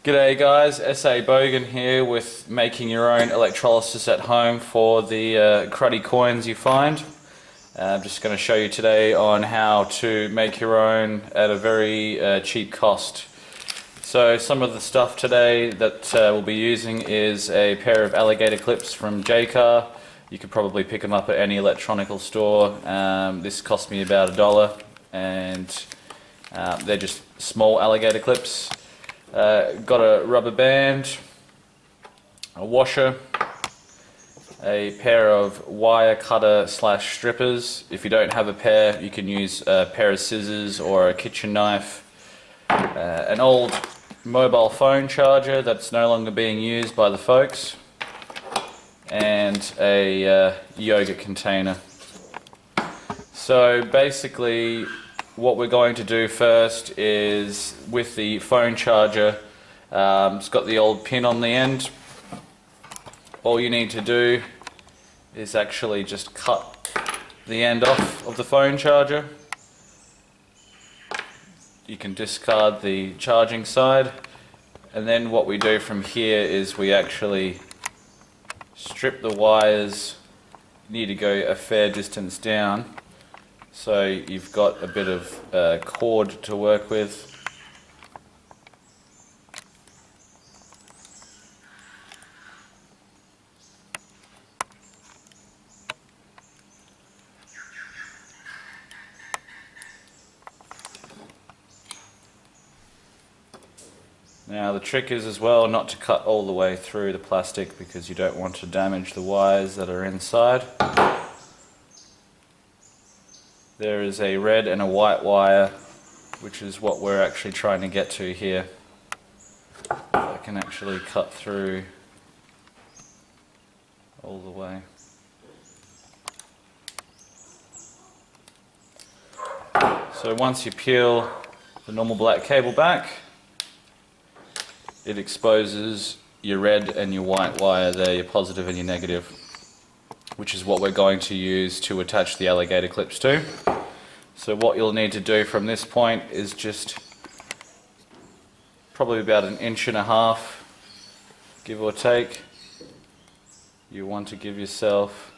G'day guys, SA Bogan here with making your own electrolysis at home for the cruddy coins you find. I'm just going to show you today on how to make your own at a very cheap cost. So some of the stuff today that we'll be using is a pair of alligator clips from J-Car. You could probably pick them up at any electronical store. This cost me about $1 and they're just small alligator clips. Got a rubber band, a washer, a pair of wire cutter / strippers. If you don't have a pair, you can use a pair of scissors or a kitchen knife, an old mobile phone charger that's no longer being used by the folks, and a yogurt container. So basically what we're going to do first is with the phone charger, it's got the old pin on the end. All you need to do is actually just cut the end off of the phone charger. You can discard the charging side, and then what we do from here is we actually strip the wires. You need to go a fair distance down, so you've got a bit of cord to work with. Now the trick is as well not to cut all the way through the plastic, because you don't want to damage the wires that are inside. There is a red and a white wire, which is what we're actually trying to get to here. I can actually cut through all the way. So once you peel the normal black cable back, it exposes your red and your white wire there, your positive and your negative, which is what we're going to use to attach the alligator clips to. So what you'll need to do from this point is just probably about 1.5 inches, give or take. You want to give yourself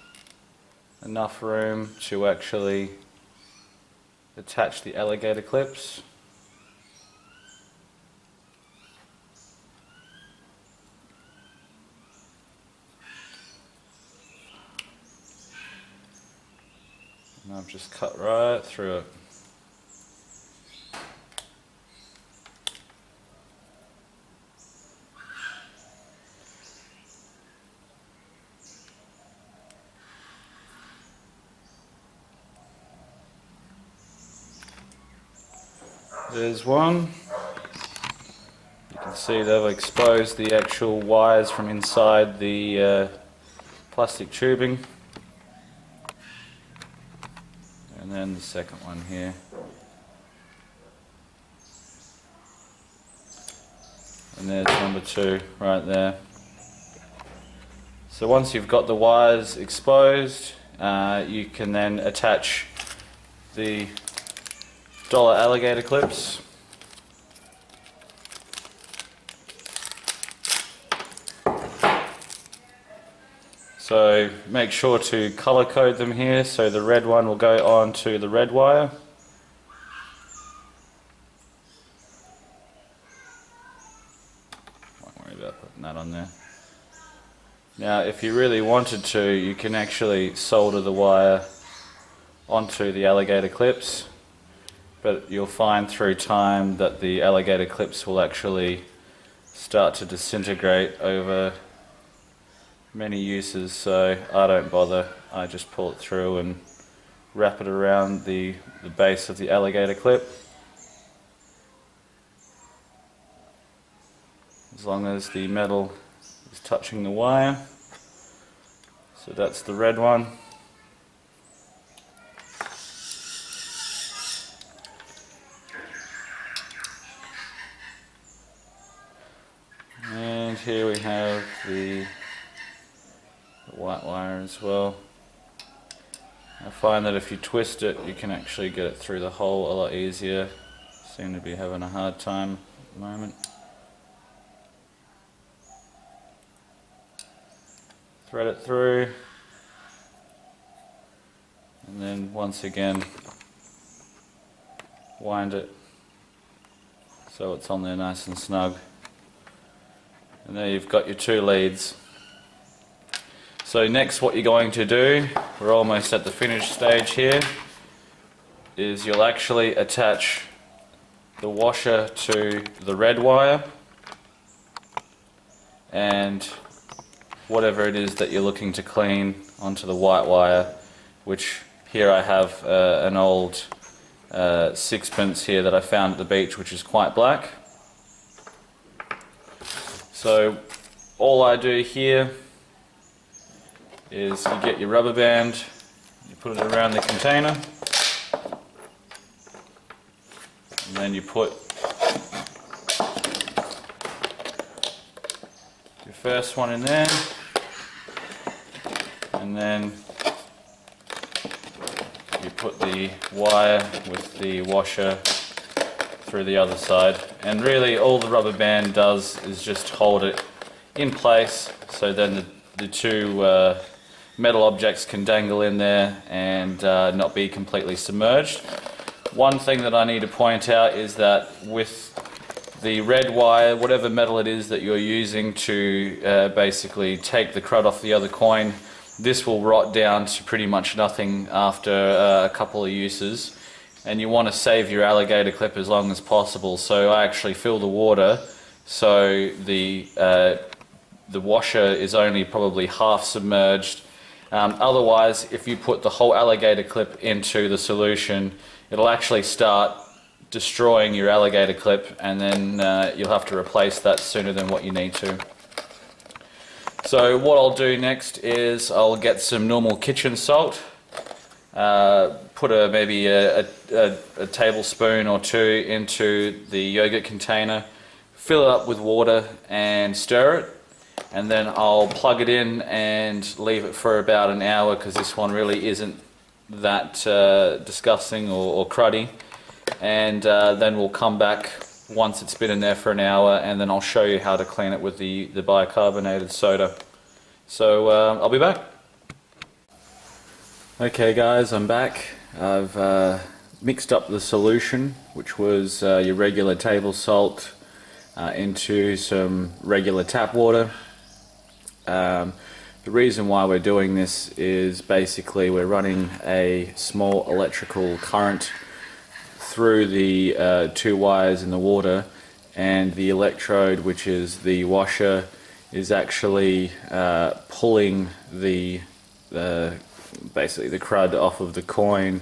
enough room to actually attach the alligator clips. And I've just cut right through it. There's one. You can see they've exposed the actual wires from inside the plastic tubing. And then the second one here. And there's number 2 right there. So once you've got the wires exposed, you can then attach the dollar alligator clips. So make sure to color code them here, so the red one will go on to the red wire. Don't worry about putting that on there. Now if you really wanted to, you can actually solder the wire onto the alligator clips, but you'll find through time that the alligator clips will actually start to disintegrate over many uses, so I don't bother. I just pull it through and wrap it around the base of the alligator clip. As long as the metal is touching the wire. So that's the red one. And here we have the white wire as well. I find that if you twist it, you can actually get it through the hole a lot easier. Seem to be having a hard time at the moment. thread it through, and then once again wind it so it's on there nice and snug. And there you've got your two leads. So next what you're going to do, we're almost at the finished stage here, is you'll actually attach the washer to the red wire and whatever it is that you're looking to clean onto the white wire, which here I have an old sixpence here that I found at the beach, which is quite black. So all I do here is you get your rubber band, you put it around the container, and then you put your first one in there, and then you put the wire with the washer through the other side. And really all the rubber band does is just hold it in place, so then the two metal objects can dangle in there and not be completely submerged. One thing that I need to point out is that with the red wire, whatever metal it is that you're using to basically take the crud off the other coin, this will rot down to pretty much nothing after a couple of uses, and you want to save your alligator clip as long as possible. So I actually fill the water so the washer is only probably half submerged. Otherwise, if you put the whole alligator clip into the solution, it'll actually start destroying your alligator clip, and then you'll have to replace that sooner than what you need to. So what I'll do next is I'll get some normal kitchen salt, put maybe a tablespoon or two into the yogurt container, fill it up with water and stir it, and then I'll plug it in and leave it for about an hour, because this one really isn't that disgusting or cruddy. And then we'll come back once it's been in there for an hour, and then I'll show you how to clean it with the bicarbonated soda. So I'll be back. Okay guys, I'm back. I've mixed up the solution, which was your regular table salt, into some regular tap water. The reason why we're doing this is basically we're running a small electrical current through the two wires in the water, and the electrode, which is the washer, is actually pulling the basically the crud off of the coin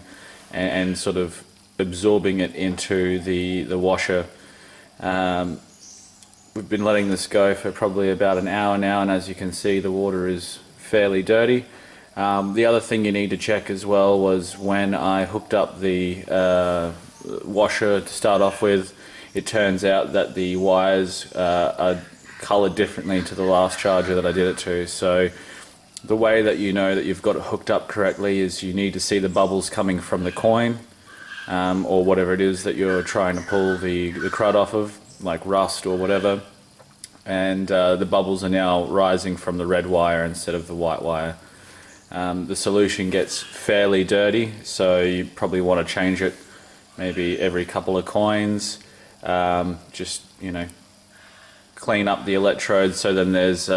and sort of absorbing it into the washer. We've been letting this go for probably about an hour now, and as you can see, the water is fairly dirty. The other thing you need to check as well was when I hooked up the washer to start off with, it turns out that the wires are coloured differently to the last charger that I did it to. So the way that you know that you've got it hooked up correctly is you need to see the bubbles coming from the coin, or whatever it is that you're trying to pull the crud off of, like rust or whatever, and the bubbles are now rising from the red wire instead of the white wire. The solution gets fairly dirty, so you probably want to change it maybe every couple of coins. Just, you know, clean up the electrodes so then there's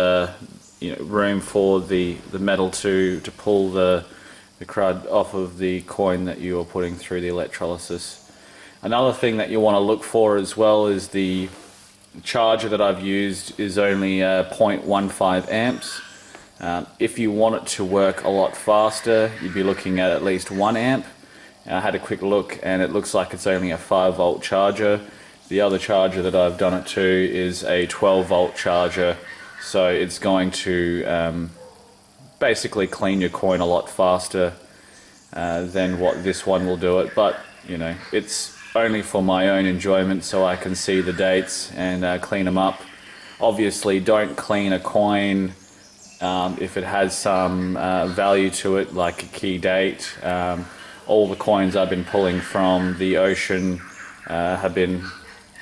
room for the metal to pull the crud off of the coin that you are putting through the electrolysis. Another thing that you want to look for as well is the charger that I've used is only 0.15 amps. If you want it to work a lot faster, you'd be looking at least 1 amp. I had a quick look and it looks like it's only a 5-volt charger. The other charger that I've done it to is a 12-volt charger, so it's going to basically clean your coin a lot faster than what this one will do it. But you know, it's only for my own enjoyment, so I can see the dates and clean them up. Obviously don't clean a coin if it has some value to it, like a key date. All the coins I've been pulling from the ocean have been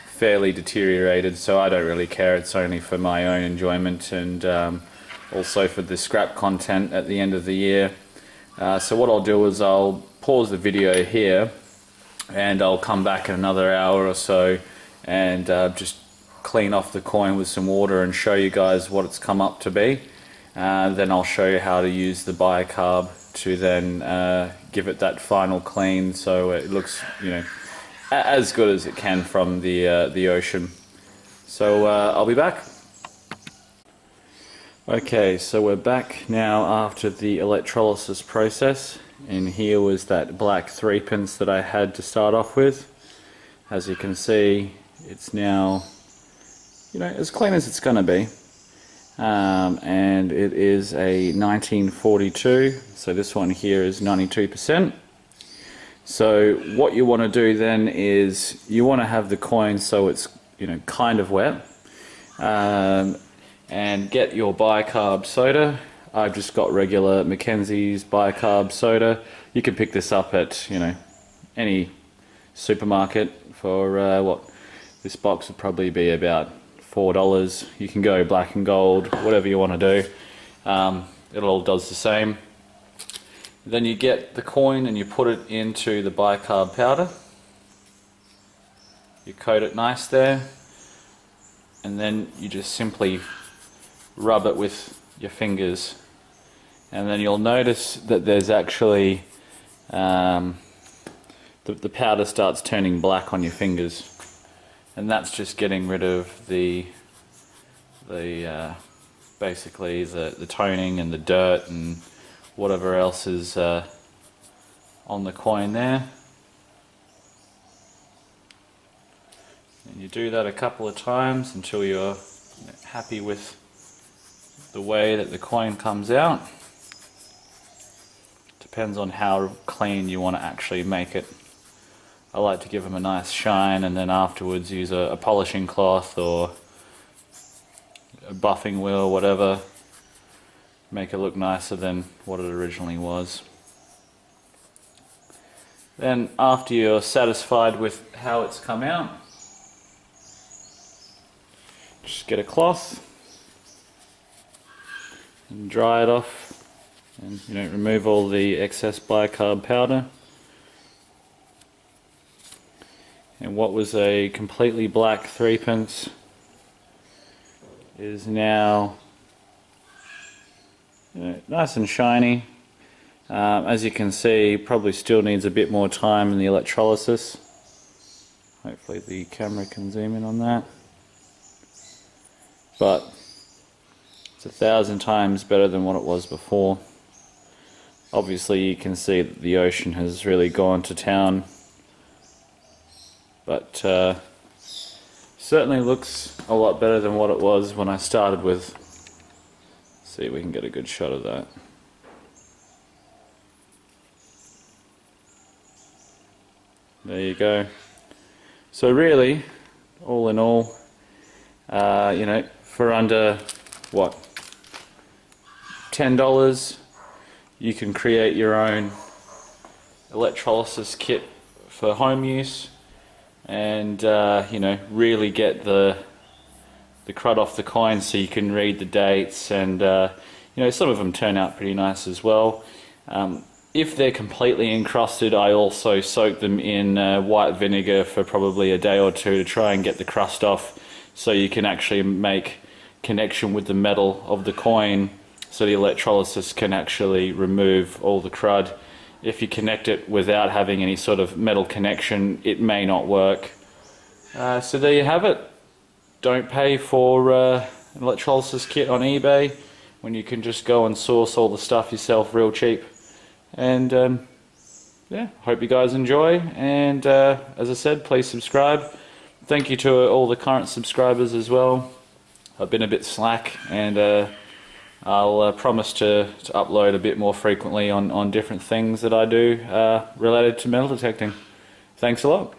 fairly deteriorated, so I don't really care. It's only for my own enjoyment, and also for the scrap content at the end of the year. So what I'll do is I'll pause the video here and I'll come back in another hour or so and just clean off the coin with some water and show you guys what it's come up to be. Then I'll show you how to use the bicarb to then give it that final clean so it looks, you know, as good as it can from the ocean. So I'll be back. Okay, so we're back now after the electrolysis process, and here was that black 3-pence that I had to start off with. As you can see, it's now, you know, as clean as it's going to be, and it is a 1942, so this one here is 92%. So what you want to do then is you want to have the coin so it's, you know, kind of wet. And get your bicarb soda. I've just got regular Mackenzie's bicarb soda. You can pick this up at, you know, any supermarket for what, this box would probably be about $4. You can go black and gold, whatever you want to do. It all does the same. Then you get the coin and you put it into the bicarb powder. You coat it nice there, and then you just simply rub it with your fingers, and then you'll notice that there's actually the powder starts turning black on your fingers, and that's just getting rid of the basically the toning and the dirt and whatever else is on the coin there. And you do that a couple of times until you're happy with the way that the coin comes out. Depends on how clean you want to actually make it. I like to give them a nice shine and then afterwards use a polishing cloth or a buffing wheel or whatever. Make it look nicer than what it originally was. Then after you're satisfied with how it's come out, just get a cloth and dry it off, and, you know, remove all the excess bicarb powder. And what was a completely black 3-pence is now, you know, nice and shiny. As you can see, probably still needs a bit more time in the electrolysis. Hopefully the camera can zoom in on that. But it's 1,000 times better than what it was before. Obviously you can see that the ocean has really gone to town, but certainly looks a lot better than what it was when I started with. See if we can get a good shot of that. There you go. So really, all in all, you know, for under what, $10, you can create your own electrolysis kit for home use, and you know, really get the crud off the coin so you can read the dates, and you know, some of them turn out pretty nice as well. If they're completely encrusted, I also soak them in white vinegar for probably a day or two to try and get the crust off, so you can actually make connection with the metal of the coin, so the electrolysis can actually remove all the crud. If you connect it without having any sort of metal connection, it may not work. So there you have it. Don't pay for an electrolysis kit on eBay when you can just go and source all the stuff yourself real cheap. And yeah, hope you guys enjoy, and as I said, please subscribe. Thank you to all the current subscribers as well. I've been a bit slack, and I'll promise to upload a bit more frequently on different things that I do related to metal detecting. Thanks a lot.